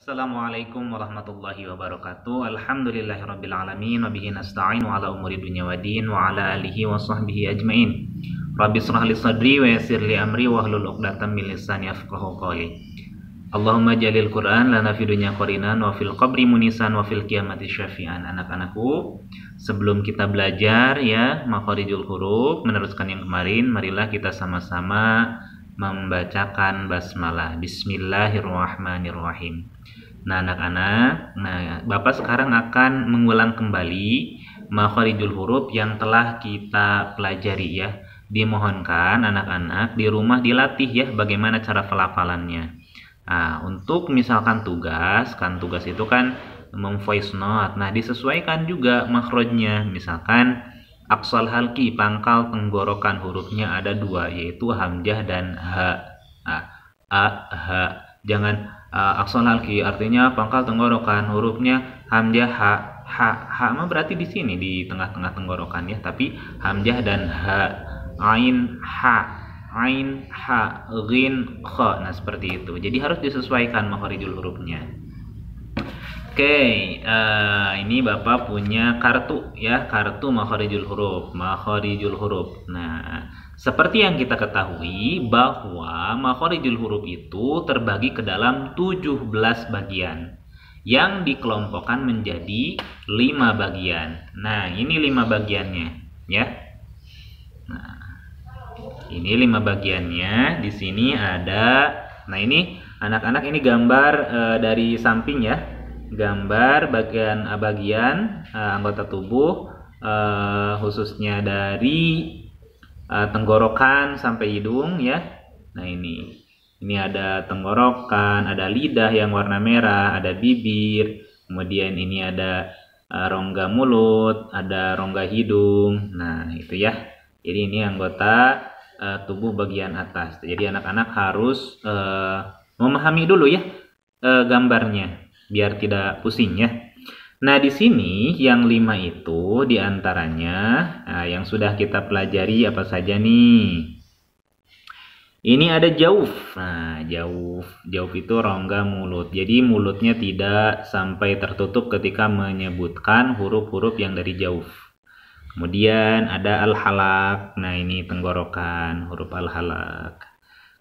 Assalamualaikum warahmatullahi wabarakatuh. Alhamdulillahirabbil alamin wa bihi nasta'in wa ala umuri dunya waddin wa ala alihi wa sahbihi ajmain. Rabbi shrah li sadri wa yassir li amri wa hlul 'uqdatam min lisani yafqahu qawli. Allahumma jalil Qur'an lana fid dunya qarinan wa fil qabri munisan wa fil qiyamati syafi'an. Anak-anakku, sebelum kita belajar ya makharijul huruf, meneruskan yang kemarin, marilah kita sama-sama membacakan basmalah. Bismillahirrahmanirrahim. Nah, anak-anak, Bapak sekarang akan mengulang kembali makharijul huruf yang telah kita pelajari ya. Dimohonkan anak-anak di rumah dilatih ya bagaimana cara pelafalannya. Nah, untuk misalkan tugas itu kan memvoice note. Nah, disesuaikan juga makhrajnya. Misalkan aqsal halqi, pangkal tenggorokan, hurufnya ada dua, yaitu hamzah dan ha. Ha. Jangan aqsal halqi artinya pangkal tenggorokan, hurufnya hamzah ha mah berarti di sini di tengah-tengah tenggorokan ya, tapi hamzah dan ha. Ain ha, ghin kha. Nah, seperti itu. Jadi harus disesuaikan makharijul hurufnya. Oke, ini Bapak punya kartu ya, kartu makharijul huruf. Nah, seperti yang kita ketahui bahwa makharijul huruf itu terbagi ke dalam 17 bagian yang dikelompokkan menjadi 5 bagian. Nah, ini 5 bagiannya ya. Nah, ini 5 bagiannya. Di sini ada, nah ini anak-anak, ini gambar dari samping ya. Gambar bagian anggota tubuh, khususnya dari tenggorokan sampai hidung ya. Nah, ini ada tenggorokan, ada lidah yang warna merah, ada bibir, kemudian ini ada rongga mulut, ada rongga hidung. Nah, itu ya. Jadi ini anggota tubuh bagian atas. Jadi anak-anak harus memahami dulu ya gambarnya biar tidak pusing ya. Nah, di sini yang 5 itu diantaranya yang sudah kita pelajari apa saja nih. Ini ada jauf. Nah, jauf itu rongga mulut. Jadi mulutnya tidak sampai tertutup ketika menyebutkan huruf-huruf yang dari jauf. Kemudian ada al-halaq. Nah, ini tenggorokan, huruf al-halaq.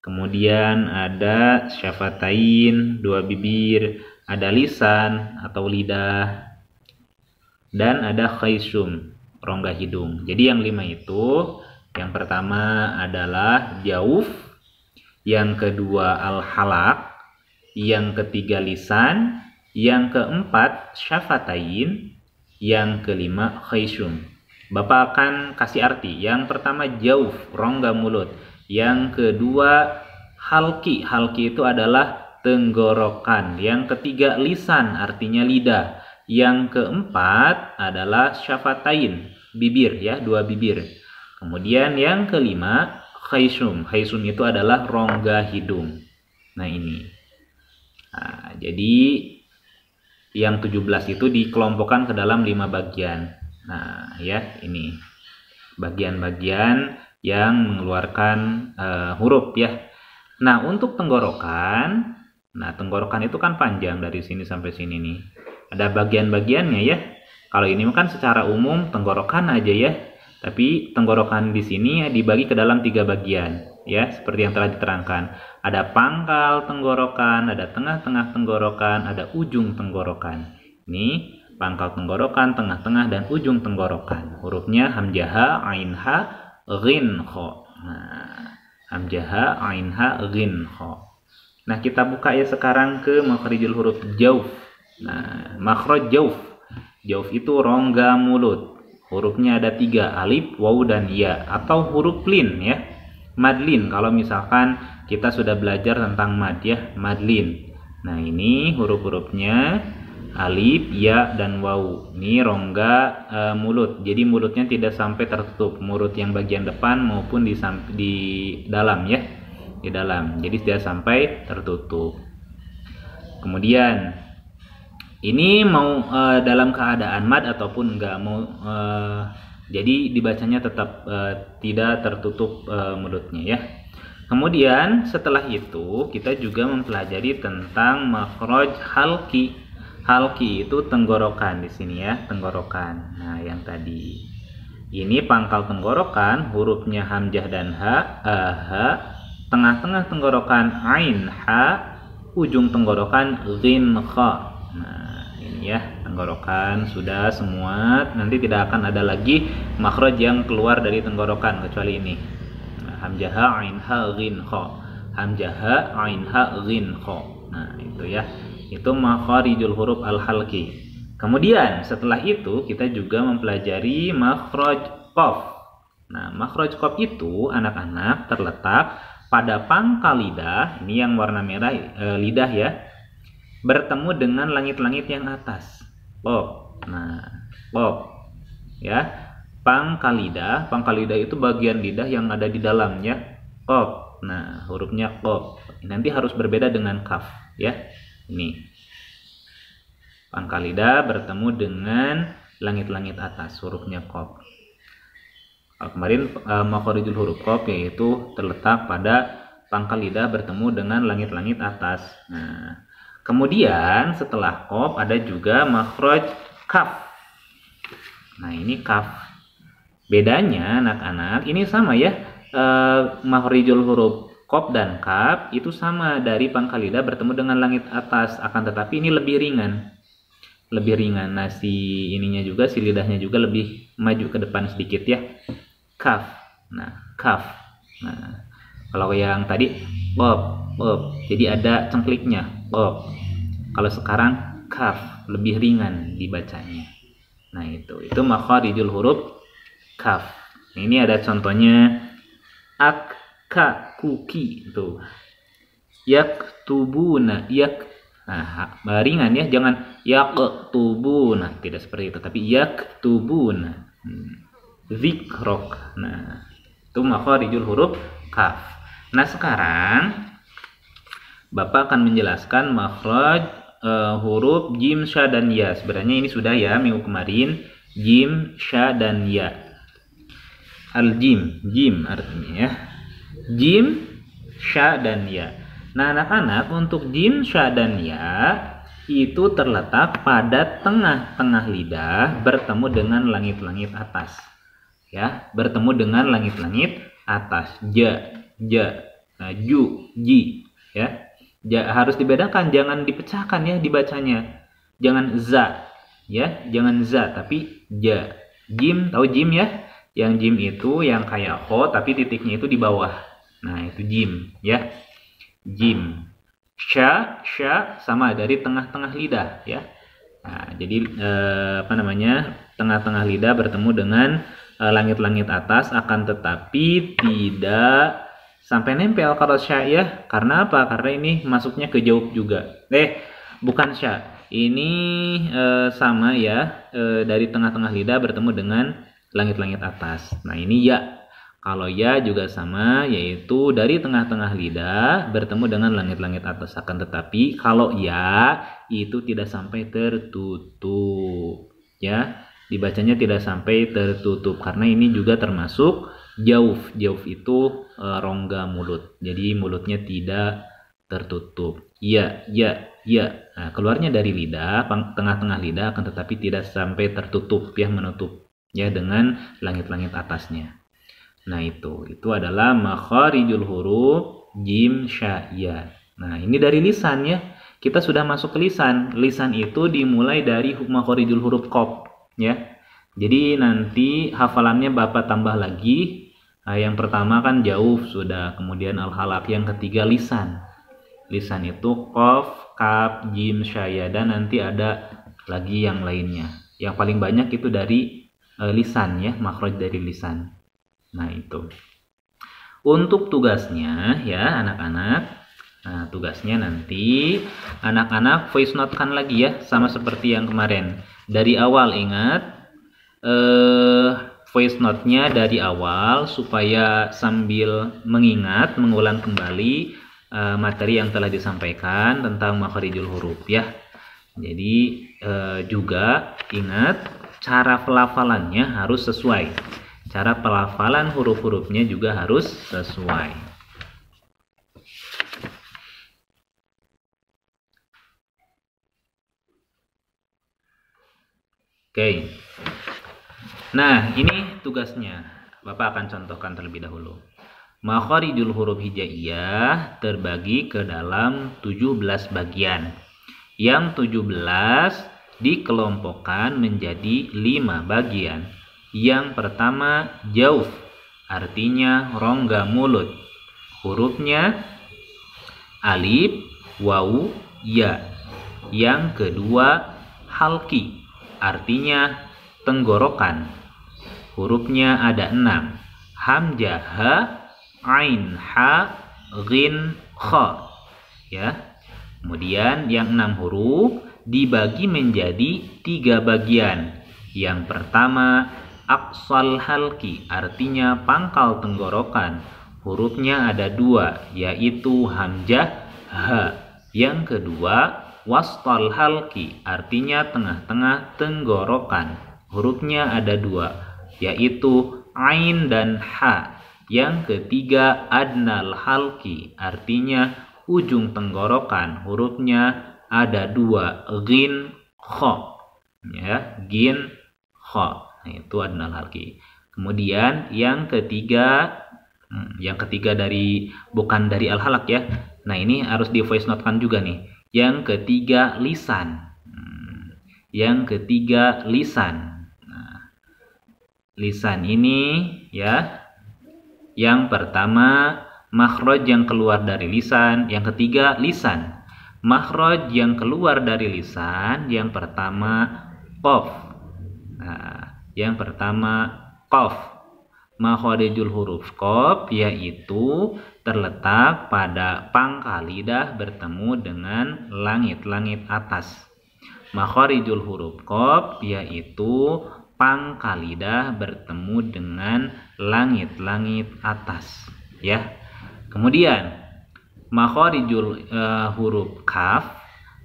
Kemudian ada syafatain, 2 bibir, ada lisan atau lidah, dan ada khaysum, rongga hidung. Jadi yang 5 itu, yang pertama adalah jauf, yang kedua al-halaq, yang ketiga lisan, yang keempat syafatain, yang kelima khaysum. Bapak akan kasih arti. Yang pertama jauf, rongga mulut. Yang kedua halqi. Halqi itu adalah tenggorokan. Yang ketiga lisan, artinya lidah. Yang keempat adalah syafatain, bibir ya, 2 bibir. Kemudian yang kelima khaysum. Khaysum itu adalah rongga hidung. Nah, ini. Nah, jadi yang 17 itu dikelompokkan ke dalam 5 bagian. Nah, ya, ini bagian-bagian yang mengeluarkan huruf ya. Nah, untuk tenggorokan, tenggorokan itu kan panjang dari sini sampai sini nih. Ada bagian-bagiannya ya. Kalau ini kan secara umum tenggorokan aja ya. Tapi tenggorokan di sini dibagi ke dalam 3 bagian ya, seperti yang telah diterangkan. Ada pangkal tenggorokan, ada tengah-tengah tenggorokan, ada ujung tenggorokan. Ini pangkal tenggorokan, tengah-tengah, dan ujung tenggorokan. Hurufnya hamzah, ain, ha, ghin, kha. Nah, hamzah, ain, ha, ghin, kha. Nah, kita buka ya sekarang ke makharijul huruf jauf. Nah, makhraj jauf. Jauf itu rongga mulut. Hurufnya ada 3, alif, waw, dan ya, atau huruf lin ya. Madlin kalau misalkan kita sudah belajar tentang mad ya, madlin. Nah, ini huruf-hurufnya alif, ya, dan waw. Ini rongga mulut. Jadi mulutnya tidak sampai tertutup, mulut yang bagian depan maupun di dalam ya, di dalam. Jadi tidak sampai tertutup. Kemudian ini mau dalam keadaan mad ataupun enggak mau, jadi dibacanya tetap tidak tertutup mulutnya ya. Kemudian setelah itu kita juga mempelajari tentang makhraj halqi. Halqi itu tenggorokan di sini ya, tenggorokan. Nah, yang tadi ini pangkal tenggorokan, hurufnya hamzah dan ha, tengah-tengah tenggorokan ain, ha, ujung tenggorokan ghin, kha. Nah, ini ya, tenggorokan sudah semua. Nanti tidak akan ada lagi makhraj yang keluar dari tenggorokan kecuali ini. Hamzah ha ain ha ghin kha, hamzah ha ain ha ghin kha. Nah, itu ya, itu makharijul huruf al-halqi. Kemudian setelah itu kita juga mempelajari makhraj qaf. Nah, makhraj qaf itu anak-anak terletak pada pangkal lidah, ini yang warna merah lidah ya, bertemu dengan langit-langit yang atas. Qaf. Nah, qaf ya. Pangkal lidah itu bagian lidah yang ada di dalamnya, qaf. Nah, hurufnya qaf. Nanti harus berbeda dengan kaf ya. Ini pangkal lidah bertemu dengan langit-langit atas, hurufnya qaf. Kemarin makharijul huruf qaf yaitu terletak pada pangkal lidah bertemu dengan langit-langit atas. Nah, kemudian setelah qaf ada juga makhraj kaf. Nah, ini kaf. Bedanya anak-anak ini sama ya, makharijul huruf qaf dan kaf itu sama dari pangkal lidah bertemu dengan langit atas, akan tetapi ini lebih ringan. Lebih ringan. Nah, si ininya juga, si lidahnya juga lebih maju ke depan sedikit ya. Kaf. Nah, kaf. Nah, kalau yang tadi qaf, jadi ada cengkliknya, qaf. Kalau sekarang kaf, lebih ringan dibacanya. Nah, itu makharijul huruf kaf. Ini ada contohnya, ak, ka, kuki itu. Yaktubuna, yak. Nah, ringan ya, jangan yaktubuna, tidak seperti itu, tapi yaktubuna. Zikrok. Nah, itu makharijul huruf kaf. Nah, sekarang Bapak akan menjelaskan makhraj huruf jim, sya, dan ya. Sebenarnya ini sudah ya minggu kemarin, jim, sya, dan ya. Al-jim, jim artinya ya. Jim, sya, dan ya. Nah, anak-anak, untuk jim, sya, dan ya itu terletak pada tengah-tengah lidah bertemu dengan langit-langit atas. Ya, bertemu dengan langit-langit atas. Ja, nah, ju, ji, ya. Ja, harus dibedakan, jangan dipecahkan ya dibacanya. Jangan za, ya, jangan za, tapi ja. Jim, tahu jim ya? Yang jim itu yang kayak ho tapi titiknya itu di bawah. Nah, itu jim ya. Jim. Sya sama dari tengah-tengah lidah ya. Nah, jadi tengah-tengah lidah bertemu dengan langit-langit atas, akan tetapi tidak sampai nempel kalau sya ya. Karena apa? Karena ini masuknya ke jauh juga. Bukan sya. Ini sama ya, dari tengah-tengah lidah bertemu dengan langit-langit atas. Nah, ini ya. Kalau ya juga sama, yaitu dari tengah-tengah lidah bertemu dengan langit-langit atas. Akan tetapi kalau ya itu tidak sampai tertutup. Ya, dibacanya tidak sampai tertutup karena ini juga termasuk jauf. Jauf itu rongga mulut. Jadi mulutnya tidak tertutup. Ya. Nah, keluarnya dari lidah, tengah-tengah lidah, akan tetapi tidak sampai tertutup ya, menutup ya dengan langit-langit atasnya. Nah, itu adalah makharijul huruf jim, sya, ya. Nah, ini dari lisan ya. Kita sudah masuk ke lisan. Lisan itu dimulai dari makharijul huruf qaf ya. Jadi nanti hafalannya Bapak tambah lagi. Nah, yang pertama kan jauf sudah, kemudian al-halaq, yang ketiga lisan. Lisan itu qaf, kaf, jim, sya, ya, dan nanti ada lagi yang lainnya. Yang paling banyak itu dari lisan ya, makhraj dari lisan. Nah, itu. Untuk tugasnya ya anak-anak. Nah, tugasnya nanti anak-anak voice note-kan lagi ya, sama seperti yang kemarin. Dari awal ingat, voice note-nya dari awal supaya sambil mengingat, mengulang kembali materi yang telah disampaikan tentang makharijul huruf ya. Jadi juga ingat, cara pelafalannya harus sesuai. Cara pelafalan huruf-hurufnya juga harus sesuai. Oke. Nah, ini tugasnya. Bapak akan contohkan terlebih dahulu. Makharijul huruf hijaiyah terbagi ke dalam 17 bagian. Yang 17 dikelompokkan menjadi 5 bagian. Yang pertama jauf, artinya rongga mulut. Hurufnya alif, wawu, ya. Yang kedua halki, artinya tenggorokan. Hurufnya ada 6. Hamzah, ha, ain, ha, ghin, kha. Ya. Kemudian yang 6 huruf dibagi menjadi 3 bagian. Yang pertama aqsal halki, artinya pangkal tenggorokan. Hurufnya ada 2, yaitu hamzah, ha. Yang kedua wastal halki, artinya tengah-tengah tenggorokan. Hurufnya ada 2, yaitu ain dan ha. Yang ketiga adnal halki, artinya ujung tenggorokan. Hurufnya ada 2, ghin, kha. Ya, ghin, kha. Nah, itu adnal halki. Kemudian yang ketiga dari bukan dari al-halak ya. Nah, ini harus di voice note-kan juga nih. Yang ketiga lisan. Yang ketiga lisan. Nah, lisan ini ya. Yang pertama makhraj yang keluar dari lisan, yang ketiga lisan. Makhraj yang keluar dari lisan, yang pertama qaf. Nah, yang pertama qaf. Makharijul huruf qaf yaitu terletak pada pangkal lidah bertemu dengan langit-langit atas. Makharijul huruf qaf yaitu pangkal lidah bertemu dengan langit-langit atas, ya. Kemudian makharijul huruf kaf.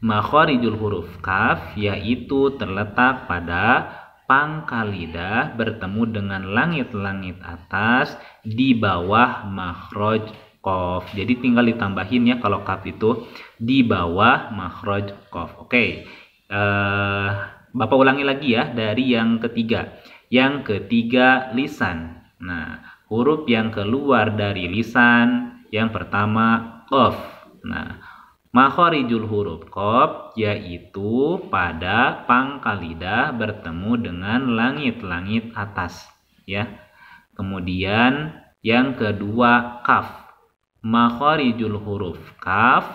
Makharijul huruf kaf yaitu terletak pada pangkal lidah bertemu dengan langit-langit atas di bawah makhraj qaf. Jadi tinggal ditambahin ya kalau kaf itu di bawah makhraj qaf. Oke. Bapak ulangi lagi ya dari yang ketiga. Yang ketiga lisan. Nah, huruf yang keluar dari lisan yang pertama qaf. Nah, makharijul huruf qaf yaitu pada pangkal lidah bertemu dengan langit-langit atas, ya. Kemudian yang kedua kaf. Makharijul huruf kaf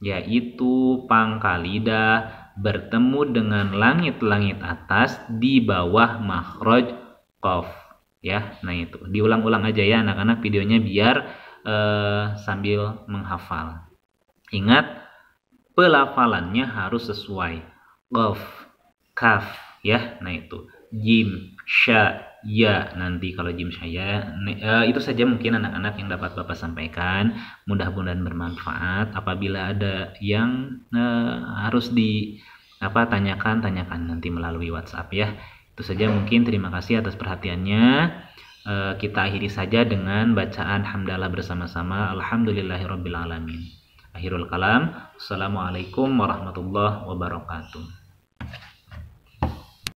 yaitu pangkal lidah bertemu dengan langit-langit atas di bawah makhraj qaf, ya. Nah, itu diulang-ulang aja ya anak-anak videonya biar sambil menghafal. Ingat, pelafalannya harus sesuai. Qaf, kaf, ya. Nah, itu jim, sya, ya. Nanti kalau jim, sya, ya. Itu saja mungkin anak-anak yang dapat Bapak sampaikan. Mudah-mudahan bermanfaat. Apabila ada yang harus tanyakan nanti melalui WhatsApp ya. Itu saja mungkin. Terima kasih atas perhatiannya. Kita akhiri saja dengan bacaan hamdalah bersama-sama. Alhamdulillahirabbil alamin. Akhirul kalam. Assalamualaikum warahmatullahi wabarakatuh.